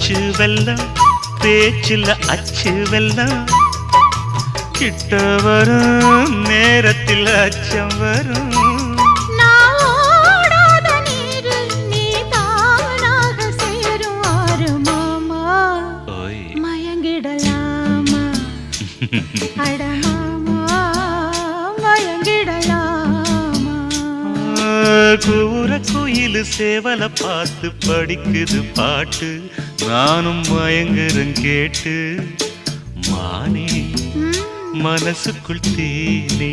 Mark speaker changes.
Speaker 1: பச்சு வெல்லம் பேச்சில் அச்சு வெல்லம் கிட்ட வரும் நேரத்தில் அச்சம் வரும் கூற குயிலு சேவல பார்த்து படிக்குது பாட்டு நானும் மயங்குறேன் கேட்டு மானே மனசுக்குள் தேனே